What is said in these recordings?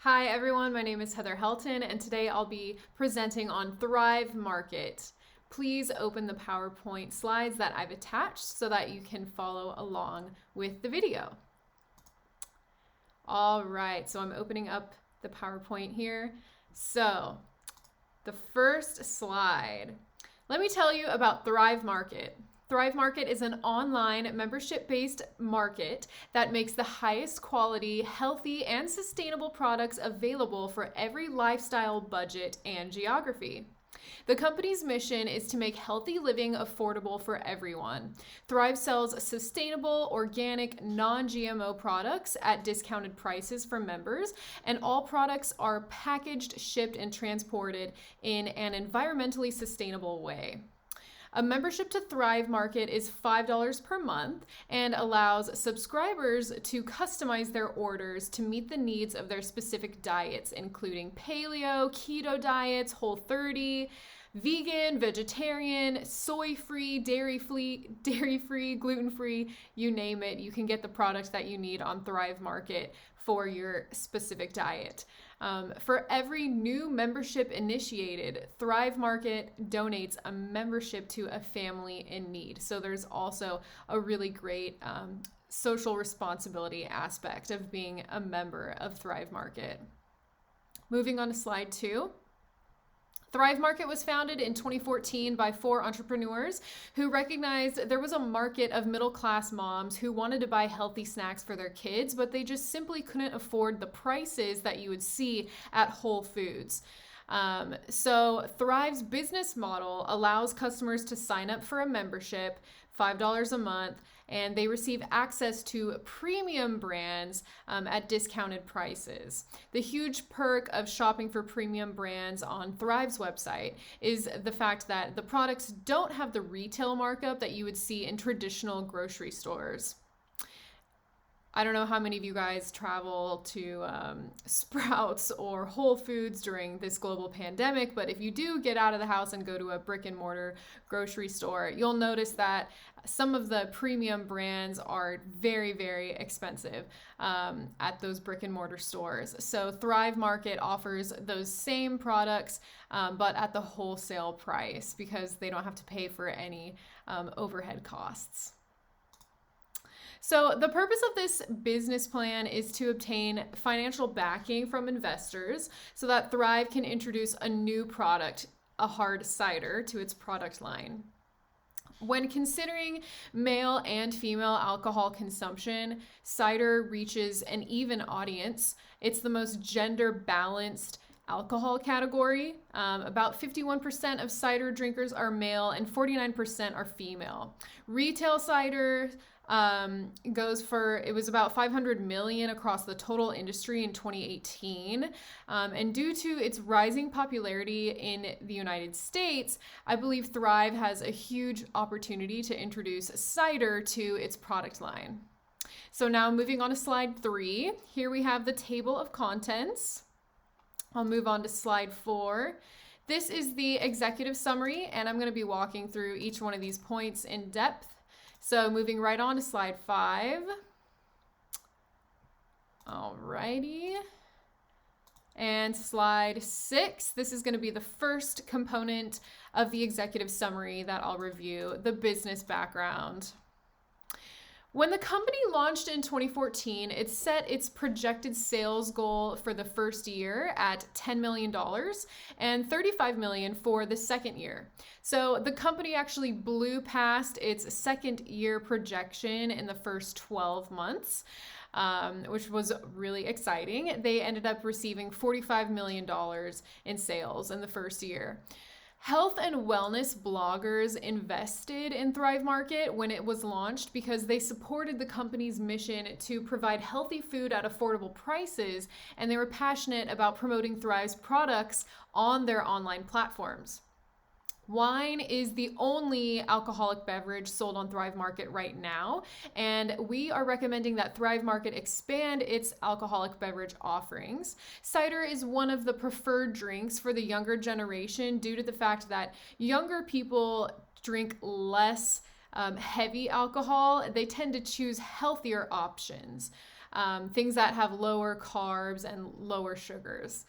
Hi everyone, my name is Heather Helton and today I'll be presenting on Thrive Market. Please open the PowerPoint slides that I've attached so that you can follow along with the video. All right, so I'm opening up the PowerPoint here. So the first slide, let me tell you about Thrive Market. Thrive Market is an online membership-based market that makes the highest quality, healthy, and sustainable products available for every lifestyle, budget, and geography. The company's mission is to make healthy living affordable for everyone. Thrive sells sustainable, organic, non-GMO products at discounted prices for members, and all products are packaged, shipped, and transported in an environmentally sustainable way. A membership to Thrive Market is $5 per month and allows subscribers to customize their orders to meet the needs of their specific diets, including paleo, keto diets, Whole30, vegan, vegetarian, soy-free, dairy-free, gluten-free, you name it. You can get the product that you need on Thrive Market for your specific diet. For every new membership initiated, Thrive Market donates a membership to a family in need. So there's also a really great social responsibility aspect of being a member of Thrive Market. Moving on to slide 2. Thrive Market was founded in 2014 by 4 entrepreneurs who recognized there was a market of middle-class moms who wanted to buy healthy snacks for their kids, but they just simply couldn't afford the prices that you would see at Whole Foods. So Thrive's business model allows customers to sign up for a membership, $5 a month, and they receive access to premium brands at discounted prices. The huge perk of shopping for premium brands on Thrive's website is the fact that the products don't have the retail markup that you would see in traditional grocery stores. I don't know how many of you guys travel to Sprouts or Whole Foods during this global pandemic, but if you do get out of the house and go to a brick and mortar grocery store, you'll notice that some of the premium brands are very, very expensive at those brick and mortar stores. So Thrive Market offers those same products, but at the wholesale price because they don't have to pay for any overhead costs. So the purpose of this business plan is to obtain financial backing from investors so that Thrive can introduce a new product, a hard cider, to its product line. When considering male and female alcohol consumption, cider reaches an even audience. It's the most gender balanced alcohol category. About 51% of cider drinkers are male and 49% are female. Retail cider it was about 500 million across the total industry in 2018. And due to its rising popularity in the United States, I believe Thrive has a huge opportunity to introduce cider to its product line. So now moving on to slide 3, here we have the table of contents. I'll move on to slide 4. This is the executive summary, and I'm going to be walking through each one of these points in depth. So moving right on to slide 5. Alrighty. And slide 6. This is going to be the first component of the executive summary that I'll review, the business background. When the company launched in 2014, it set its projected sales goal for the first year at $10 million and $35 million for the second year. So the company actually blew past its second year projection in the first 12 months. Which was really exciting. They ended up receiving $45 million in sales in the first year. Health and wellness bloggers invested in Thrive Market when it was launched because they supported the company's mission to provide healthy food at affordable prices, and they were passionate about promoting Thrive's products on their online platforms. Wine is the only alcoholic beverage sold on Thrive Market right now, and we are recommending that Thrive Market expand its alcoholic beverage offerings. Cider is one of the preferred drinks for the younger generation due to the fact that younger people drink less heavy alcohol. They tend to choose healthier options. things that have lower carbs and lower sugars.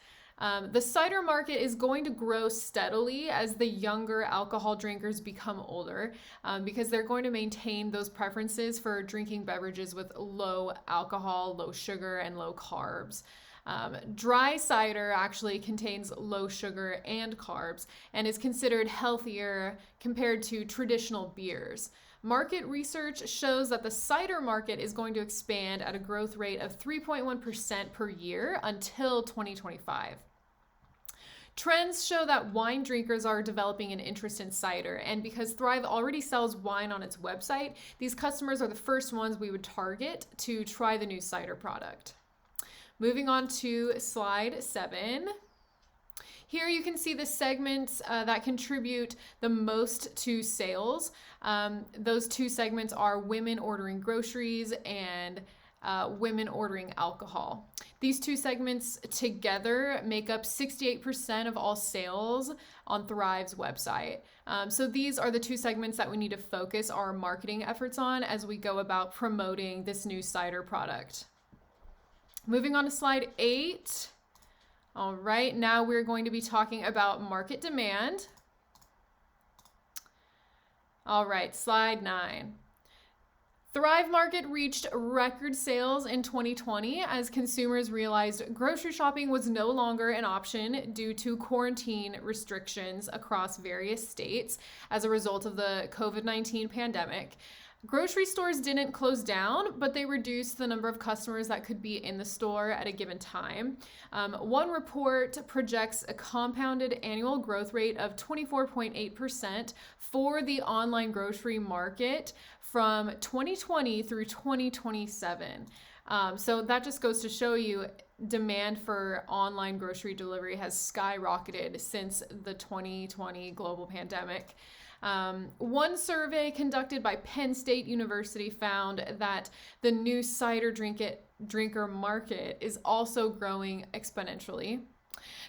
The cider market is going to grow steadily as the younger alcohol drinkers become older, because they're going to maintain those preferences for drinking beverages with low alcohol, low sugar, and low carbs. Dry cider actually contains low sugar and carbs and is considered healthier compared to traditional beers. Market research shows that the cider market is going to expand at a growth rate of 3.1% per year until 2025. Trends show that wine drinkers are developing an interest in cider, and because Thrive already sells wine on its website, these customers are the first ones we would target to try the new cider product. Moving on to slide 7. Here you can see the segments that contribute the most to sales. Those two segments are women ordering groceries and women ordering alcohol. These two segments together make up 68% of all sales on Thrive's website. So these are the two segments that we need to focus our marketing efforts on as we go about promoting this new cider product. Moving on to slide 8. All right, now we're going to be talking about market demand. All right, slide 9. Thrive Market reached record sales in 2020 as consumers realized grocery shopping was no longer an option due to quarantine restrictions across various states as a result of the COVID-19 pandemic. Grocery stores didn't close down, but they reduced the number of customers that could be in the store at a given time. One report projects a compounded annual growth rate of 24.8% for the online grocery market from 2020 through 2027. So that just goes to show you demand for online grocery delivery has skyrocketed since the 2020 global pandemic. One survey conducted by Penn State University found that the new cider drinker market is also growing exponentially.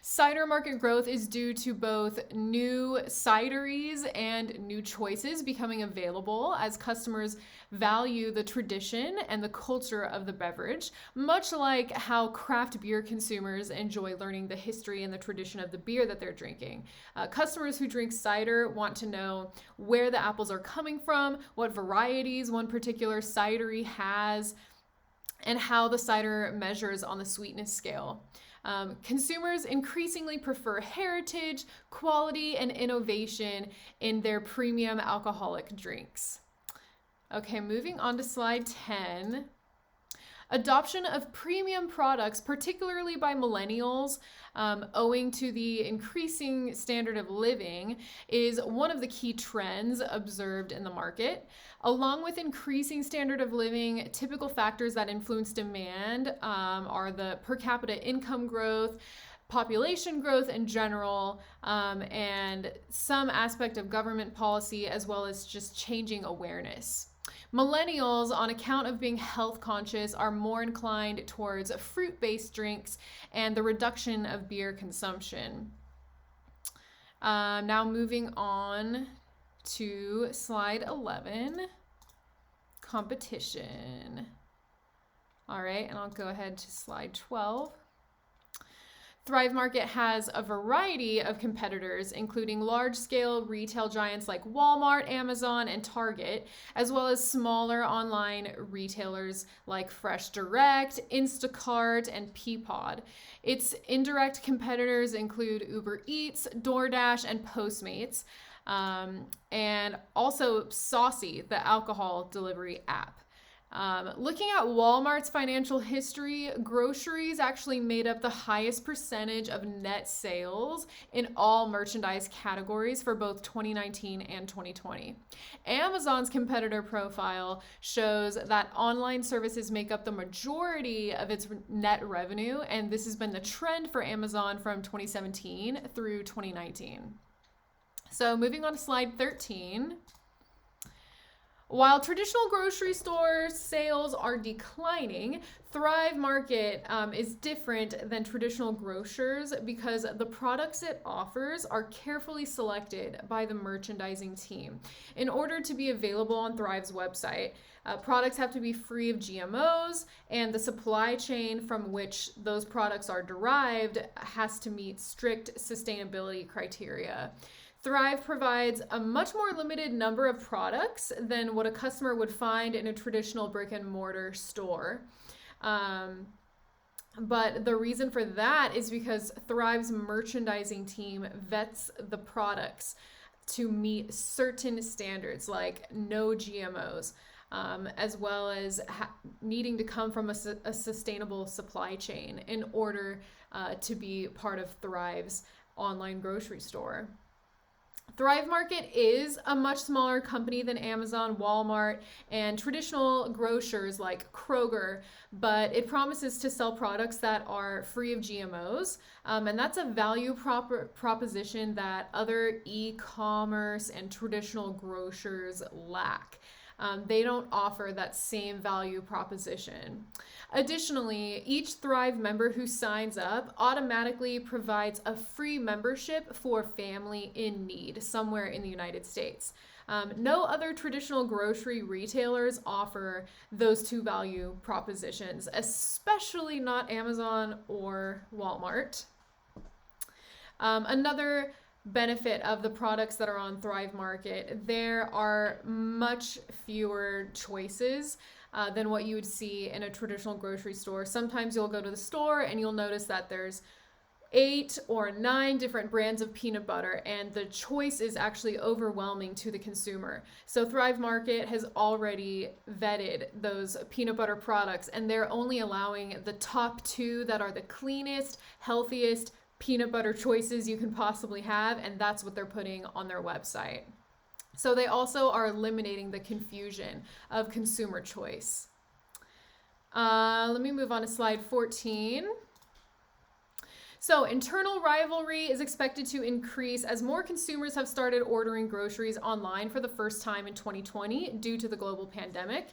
Cider market growth is due to both new cideries and new choices becoming available as customers value the tradition and the culture of the beverage, much like how craft beer consumers enjoy learning the history and the tradition of the beer that they're drinking. Customers who drink cider want to know where the apples are coming from, what varieties one particular cidery has, and how the cider measures on the sweetness scale. Consumers increasingly prefer heritage, quality, and innovation in their premium alcoholic drinks. Okay, moving on to slide 10. Adoption of premium products, particularly by millennials, owing to the increasing standard of living, is one of the key trends observed in the market. Along with increasing standard of living, typical factors that influence demand are the per capita income growth, population growth in general, and some aspect of government policy, as well as just changing awareness. Millennials, on account of being health conscious, are more inclined towards fruit-based drinks and the reduction of beer consumption. Now moving on to slide 11, competition. All right, and I'll go ahead to slide 12. Thrive Market has a variety of competitors, including large-scale retail giants like Walmart, Amazon, and Target, as well as smaller online retailers like Fresh Direct, Instacart, and Peapod. Its indirect competitors include Uber Eats, DoorDash, and Postmates, and also Saucy, the alcohol delivery app. Looking at Walmart's financial history, groceries actually made up the highest percentage of net sales in all merchandise categories for both 2019 and 2020. Amazon's competitor profile shows that online services make up the majority of its net revenue, and this has been the trend for Amazon from 2017 through 2019. So moving on to slide 13. While traditional grocery store sales are declining, Thrive Market is different than traditional grocers because the products it offers are carefully selected by the merchandising team. In order to be available on Thrive's website, products have to be free of GMOs, and the supply chain from which those products are derived has to meet strict sustainability criteria. Thrive provides a much more limited number of products than what a customer would find in a traditional brick and mortar store. But the reason for that is because Thrive's merchandising team vets the products to meet certain standards like no GMOs, as well as needing to come from a sustainable supply chain in order to be part of Thrive's online grocery store. Thrive Market is a much smaller company than Amazon, Walmart, and traditional grocers like Kroger, but it promises to sell products that are free of GMOs, and that's a value proposition that other e-commerce and traditional grocers lack. They don't offer that same value proposition. Additionally, each Thrive member who signs up automatically provides a free membership for family in need somewhere in the United States. No other traditional grocery retailers offer those two value propositions, especially not Amazon or Walmart. Another benefit of the products that are on Thrive Market, there are much fewer choices than what you would see in a traditional grocery store. Sometimes you'll go to the store and you'll notice that there's 8 or 9 different brands of peanut butter, and the choice is actually overwhelming to the consumer. So Thrive Market has already vetted those peanut butter products, and they're only allowing the top 2 that are the cleanest, healthiest peanut butter choices you can possibly have, and that's what they're putting on their website. So they also are eliminating the confusion of consumer choice. Let me move on to slide 14. So internal rivalry is expected to increase as more consumers have started ordering groceries online for the first time in 2020 due to the global pandemic.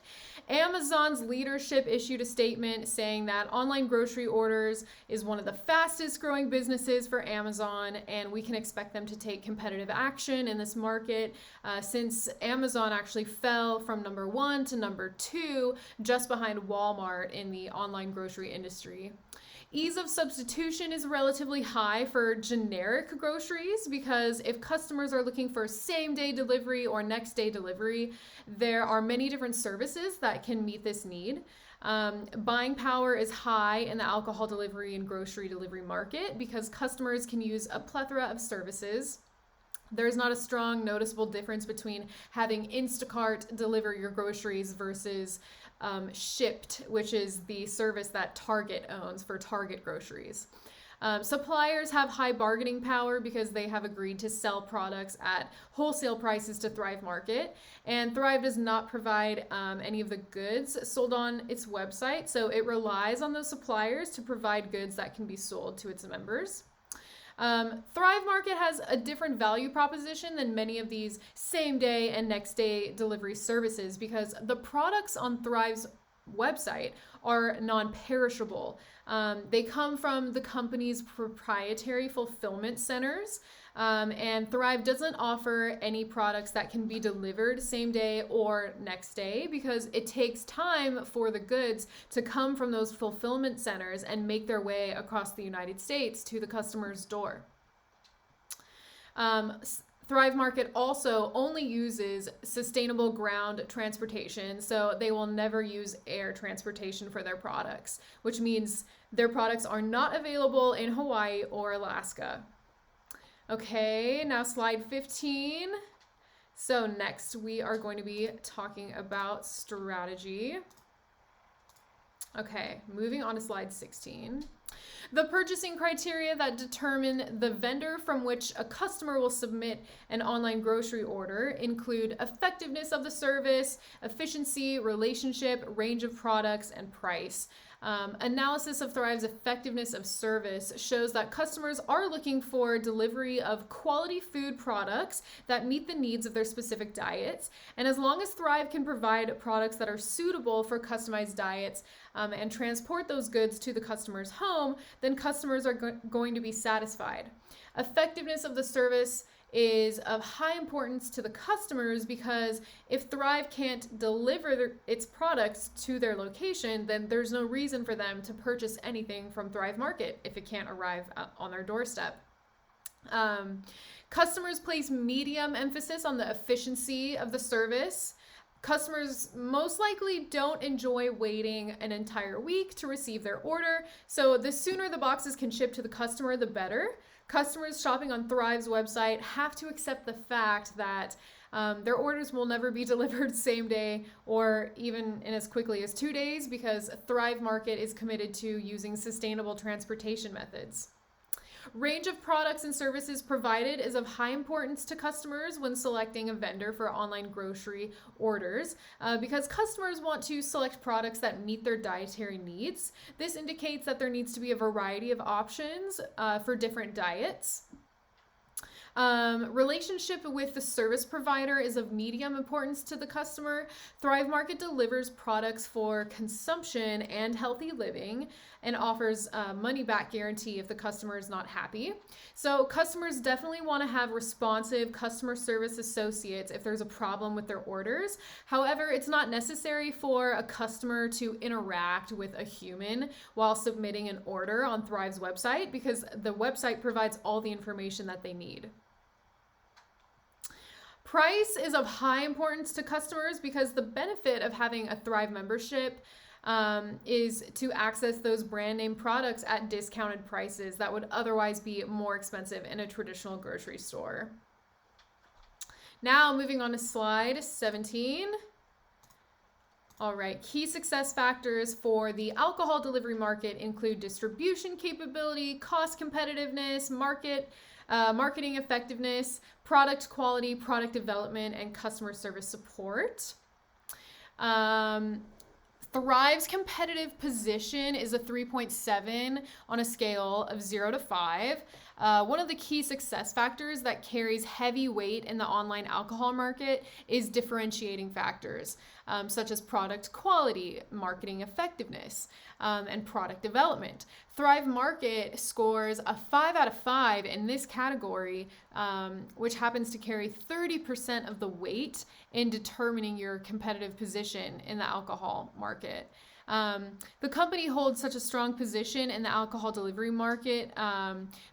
Amazon's leadership issued a statement saying that online grocery orders is one of the fastest growing businesses for Amazon, and we can expect them to take competitive action in this market since Amazon actually fell from number 1 to number 2, just behind Walmart in the online grocery industry. Ease of substitution is relatively high for generic groceries because if customers are looking for same-day delivery or next-day delivery, there are many different services that can meet this need. Buying power is high in the alcohol delivery and grocery delivery market because customers can use a plethora of services. There's not a strong noticeable difference between having Instacart deliver your groceries versus Shipped, which is the service that Target owns for Target groceries. Suppliers have high bargaining power because they have agreed to sell products at wholesale prices to Thrive Market, and Thrive does not provide any of the goods sold on its website, so it relies on those suppliers to provide goods that can be sold to its members. Thrive Market has a different value proposition than many of these same day and next day delivery services because the products on Thrive's website are non-perishable. They come from the company's proprietary fulfillment centers, and Thrive doesn't offer any products that can be delivered same day or next day because it takes time for the goods to come from those fulfillment centers and make their way across the United States to the customer's door. Thrive Market also only uses sustainable ground transportation, so they will never use air transportation for their products, which means their products are not available in Hawaii or Alaska. Okay, now slide 15. So next we are going to be talking about strategy. Okay, moving on to slide 16. The purchasing criteria that determine the vendor from which a customer will submit an online grocery order include effectiveness of the service, efficiency, relationship, range of products, and price. Analysis of Thrive's effectiveness of service shows that customers are looking for delivery of quality food products that meet the needs of their specific diets. And as long as Thrive can provide products that are suitable for customized diets and transport those goods to the customer's home, then customers are going to be satisfied. Effectiveness of the service is of high importance to the customers because if Thrive can't deliver its products to their location, then there's no reason for them to purchase anything from Thrive Market if it can't arrive on their doorstep. Customers place medium emphasis on the efficiency of the service. Customers most likely don't enjoy waiting an entire week to receive their order, so the sooner the boxes can ship to the customer, the better. Customers shopping on Thrive's website have to accept the fact that their orders will never be delivered same day or even in as quickly as 2 days because Thrive Market is committed to using sustainable transportation methods. Range of products and services provided is of high importance to customers when selecting a vendor for online grocery orders because customers want to select products that meet their dietary needs. This indicates that there needs to be a variety of options for different diets. Relationship with the service provider is of medium importance to the customer. Thrive Market delivers products for consumption and healthy living and offers a money-back guarantee if the customer is not happy. So customers definitely want to have responsive customer service associates if there's a problem with their orders. However, it's not necessary for a customer to interact with a human while submitting an order on Thrive's website because the website provides all the information that they need. Price is of high importance to customers because the benefit of having a Thrive membership is to access those brand name products at discounted prices that would otherwise be more expensive in a traditional grocery store. Now moving on to slide 17. All right, key success factors for the alcohol delivery market include distribution capability, cost competitiveness, marketing effectiveness, product quality, product development, and customer service support. Thrive's competitive position is a 3.7 on a scale of 0 to 5. One of the key success factors that carries heavy weight in the online alcohol market is differentiating factors, such as product quality, marketing effectiveness, and product development. Thrive Market scores a 5 out of 5 in this category, which happens to carry 30% of the weight in determining your competitive position in the alcohol market. The company holds such a strong position in the alcohol delivery market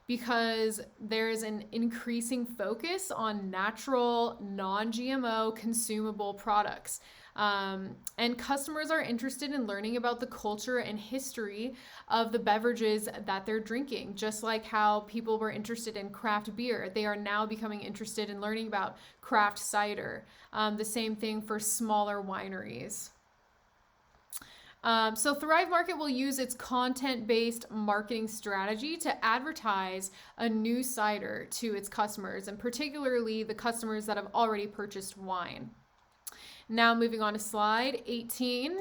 because there is an increasing focus on natural, non-GMO, consumable products. And customers are interested in learning about the culture and history of the beverages that they're drinking. Just like how people were interested in craft beer, they are now becoming interested in learning about craft cider. The same thing for smaller wineries. So Thrive Market will use its content-based marketing strategy to advertise a new cider to its customers, and particularly the customers that have already purchased wine. Now moving on to slide 18.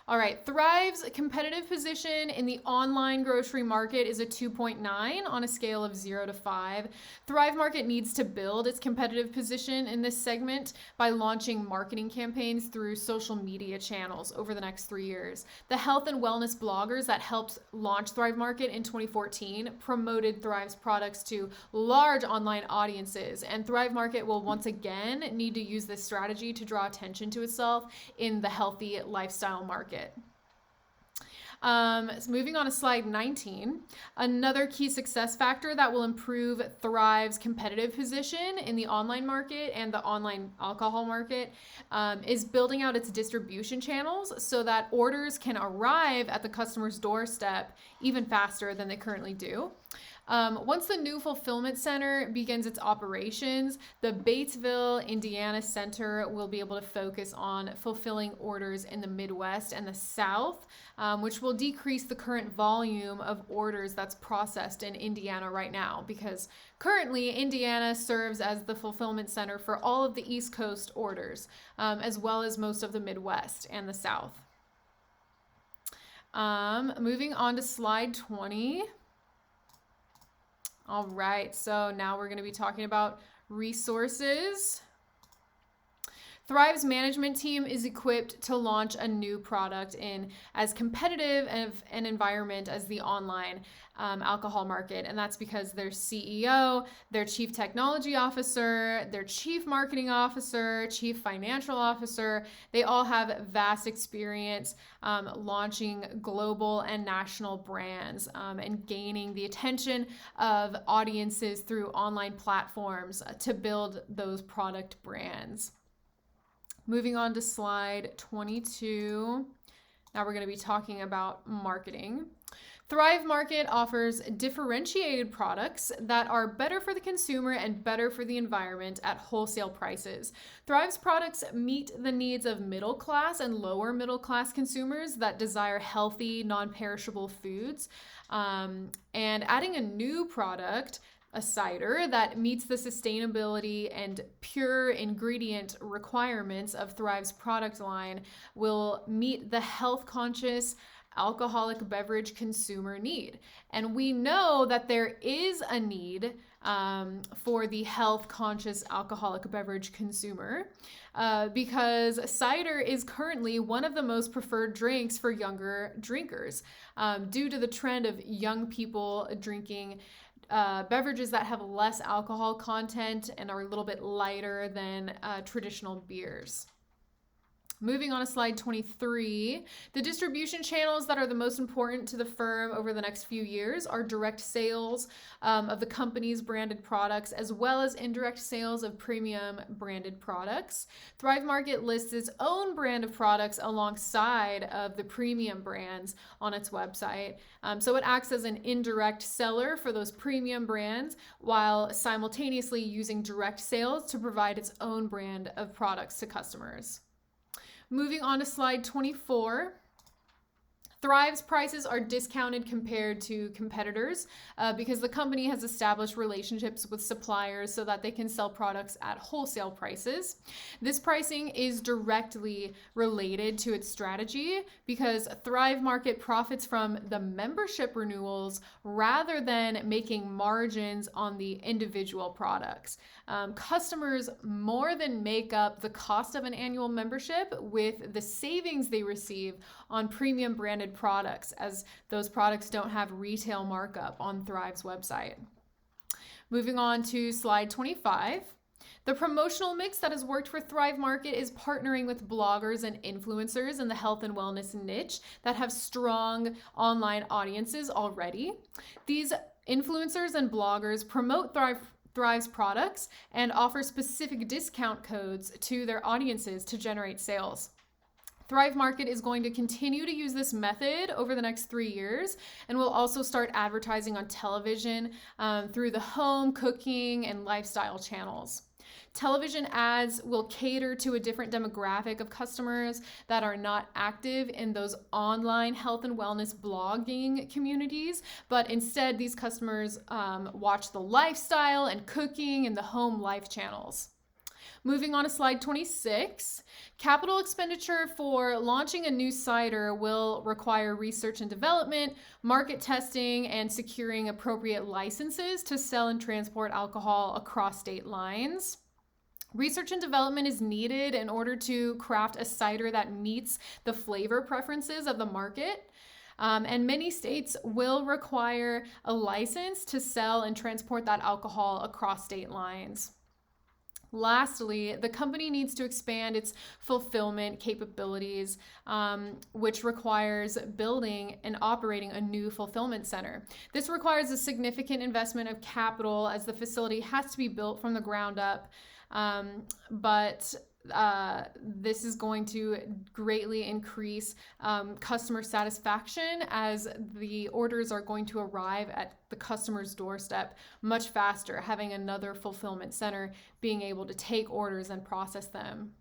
All right, Thrive's competitive position in the online grocery market is a 2.9 on a scale of 0 to 5. Thrive Market needs to build its competitive position in this segment by launching marketing campaigns through social media channels over the next 3 years. The health and wellness bloggers that helped launch Thrive Market in 2014 promoted Thrive's products to large online audiences, and Thrive Market will once again need to use this strategy to draw attention to itself in the healthy lifestyle market. So moving on to slide 19, another key success factor that will improve Thrive's competitive position in the online market and the online alcohol market is building out its distribution channels so that orders can arrive at the customer's doorstep even faster than they currently do. Once the new fulfillment center begins its operations, the Batesville, Indiana center will be able to focus on fulfilling orders in the Midwest and the South, which will decrease the current volume of orders that's processed in Indiana right now, because currently Indiana serves as the fulfillment center for all of the East Coast orders, as well as most of the Midwest and the South. Moving on to slide 20. All right, so now we're going to be talking about resources. Thrive's management team is equipped to launch a new product in as competitive of an environment as the online alcohol market. And that's because their CEO, their chief technology officer, their chief marketing officer, chief financial officer, they all have vast experience launching global and national brands and gaining the attention of audiences through online platforms to build those product brands. Moving on to slide 22. Now we're going to be talking about marketing. Thrive Market offers differentiated products that are better for the consumer and better for the environment at wholesale prices. Thrive's products meet the needs of middle class and lower middle class consumers that desire healthy, non-perishable foods. And adding a new product, a cider that meets the sustainability and pure ingredient requirements of Thrive's product line, will meet the health conscious alcoholic beverage consumer need. And we know that there is a need for the health conscious alcoholic beverage consumer because cider is currently one of the most preferred drinks for younger drinkers due to the trend of young people drinking beverages that have less alcohol content and are a little bit lighter than traditional beers. Moving on to slide 23, the distribution channels that are the most important to the firm over the next few years are direct sales of the company's branded products, as well as indirect sales of premium branded products. Thrive Market lists its own brand of products alongside of the premium brands on its website. So it acts as an indirect seller for those premium brands while simultaneously using direct sales to provide its own brand of products to customers. Moving on to slide 24. Thrive's prices are discounted compared to competitors because the company has established relationships with suppliers so that they can sell products at wholesale prices. This pricing is directly related to its strategy because Thrive Market profits from the membership renewals rather than making margins on the individual products. Customers more than make up the cost of an annual membership with the savings they receive on premium branded products, as those products don't have retail markup on Thrive's website. Moving on to slide 25. The promotional mix that has worked for Thrive Market is partnering with bloggers and influencers in the health and wellness niche that have strong online audiences already. These influencers and bloggers promote Thrive's products and offer specific discount codes to their audiences to generate sales. Thrive Market is going to continue to use this method over the next 3 years and will also start advertising on television through the home, cooking, and lifestyle channels. Television ads will cater to a different demographic of customers that are not active in those online health and wellness blogging communities, but instead these customers watch the lifestyle and cooking and the home life channels. Moving on to slide 26, capital expenditure for launching a new cider will require research and development, market testing, and securing appropriate licenses to sell and transport alcohol across state lines. Research and development is needed in order to craft a cider that meets the flavor preferences of the market. And many states will require a license to sell and transport that alcohol across state lines. Lastly, the company needs to expand its fulfillment capabilities, which requires building and operating a new fulfillment center. This requires a significant investment of capital as the facility has to be built from the ground up, but this is going to greatly increase customer satisfaction as the orders are going to arrive at the customer's doorstep much faster, having another fulfillment center being able to take orders and process them.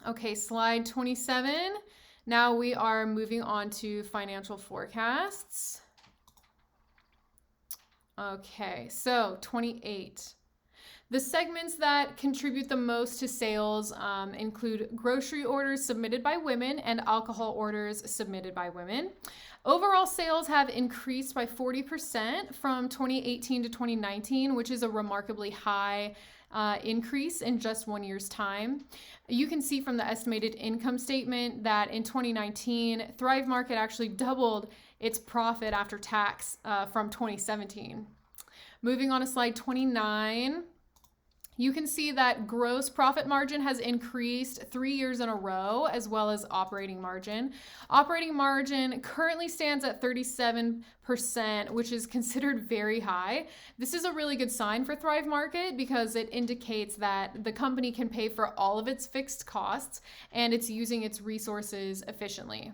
Okay, slide 27. Now we are moving on to financial forecasts. Okay, so 28. The segments that contribute the most to sales include grocery orders submitted by women and alcohol orders submitted by women. Overall sales have increased by 40% from 2018 to 2019, which is a remarkably high increase in just 1 year's time. You can see from the estimated income statement that in 2019, Thrive Market actually doubled its profit after tax from 2017. Moving on to slide 29. You can see that gross profit margin has increased 3 years in a row, as well as operating margin. Operating margin currently stands at 37%, which is considered very high. This is a really good sign for Thrive Market because it indicates that the company can pay for all of its fixed costs and it's using its resources efficiently.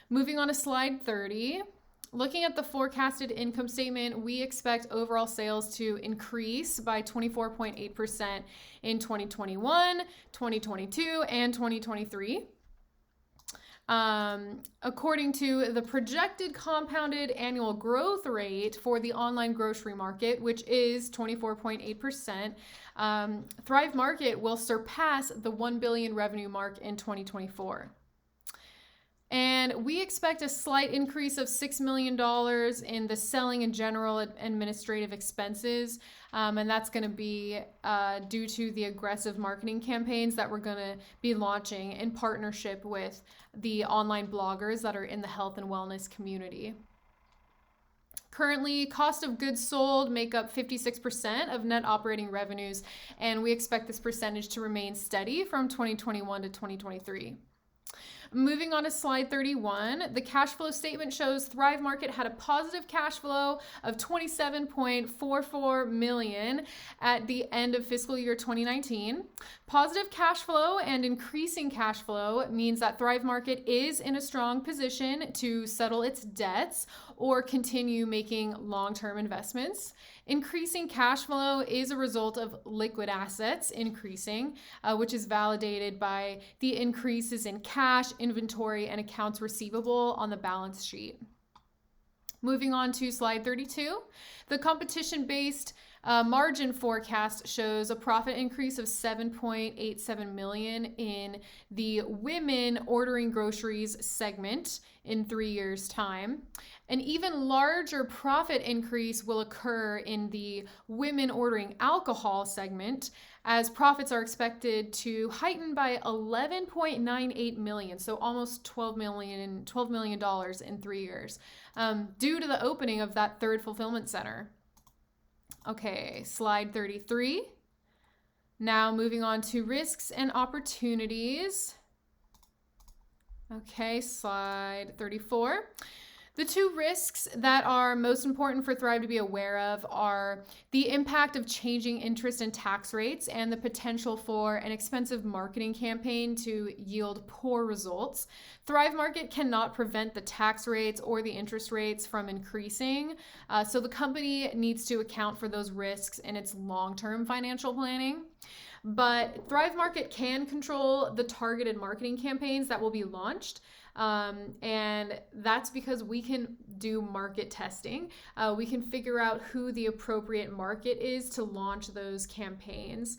Moving on to slide 30. Looking at the forecasted income statement, we expect overall sales to increase by 24.8% in 2021, 2022, and 2023. According to the projected compounded annual growth rate for the online grocery market, which is 24.8%, Thrive Market will surpass the 1 billion revenue mark in 2024. And we expect a slight increase of $6 million in the selling and general administrative expenses. And that's going to be due to the aggressive marketing campaigns that we're going to be launching in partnership with the online bloggers that are in the health and wellness community. Currently, cost of goods sold make up 56% of net operating revenues, and we expect this percentage to remain steady from 2021 to 2023. Moving on to slide 31, the cash flow statement shows Thrive Market had a positive cash flow of $27.44 million at the end of fiscal year 2019. Positive cash flow and increasing cash flow means that Thrive Market is in a strong position to settle its debts or continue making long-term investments. Increasing cash flow is a result of liquid assets increasing, which is validated by the increases in cash, inventory, and accounts receivable on the balance sheet. Moving on to slide 32, the competition-based margin forecast shows a profit increase of $7.87 million in the women ordering groceries segment in 3 years' time. An even larger profit increase will occur in the women ordering alcohol segment, as profits are expected to heighten by $11.98 million, so almost $12 million in 3 years, due to the opening of that third fulfillment center. Okay, slide 33. Now moving on to risks and opportunities. Okay, slide 34. The two risks that are most important for Thrive to be aware of are the impact of changing interest and tax rates and the potential for an expensive marketing campaign to yield poor results. Thrive Market cannot prevent the tax rates or the interest rates from increasing, so the company needs to account for those risks in its long-term financial planning. But Thrive Market can control the targeted marketing campaigns that will be launched. And that's because we can do market testing. We can figure out who the appropriate market is to launch those campaigns.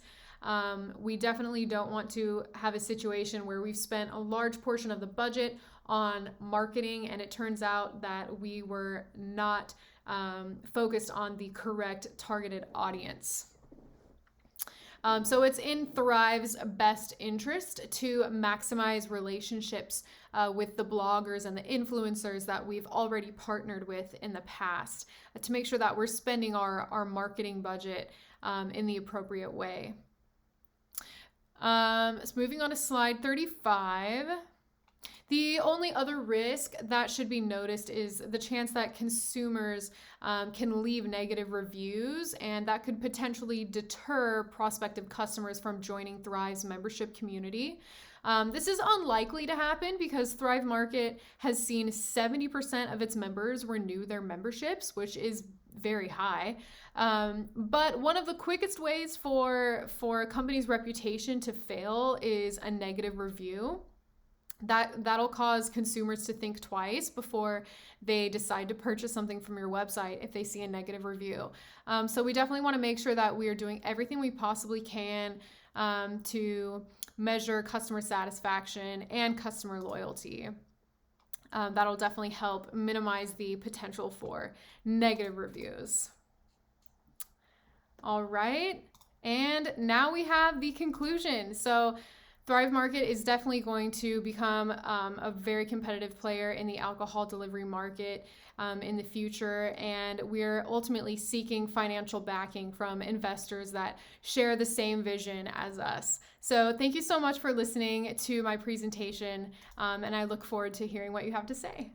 We definitely don't want to have a situation where we've spent a large portion of the budget on marketing and it turns out that we were not focused on the correct targeted audience. So it's in Thrive's best interest to maximize relationships with the bloggers and the influencers that we've already partnered with in the past to make sure that we're spending our marketing budget in the appropriate way. So moving on to slide 35. The only other risk that should be noticed is the chance that consumers can leave negative reviews, and that could potentially deter prospective customers from joining Thrive's membership community. This is unlikely to happen because Thrive Market has seen 70% of its members renew their memberships, which is very high. But one of the quickest ways for a company's reputation to fail is a negative review. that'll cause consumers to think twice before they decide to purchase something from your website if they see a negative review. So we definitely want to make sure that we are doing everything we possibly can to measure customer satisfaction and customer loyalty. That'll definitely help minimize the potential for negative reviews. All right, and now we have the conclusion. So Thrive Market is definitely going to become a very competitive player in the alcohol delivery market in the future, and we're ultimately seeking financial backing from investors that share the same vision as us. So thank you so much for listening to my presentation, and I look forward to hearing what you have to say.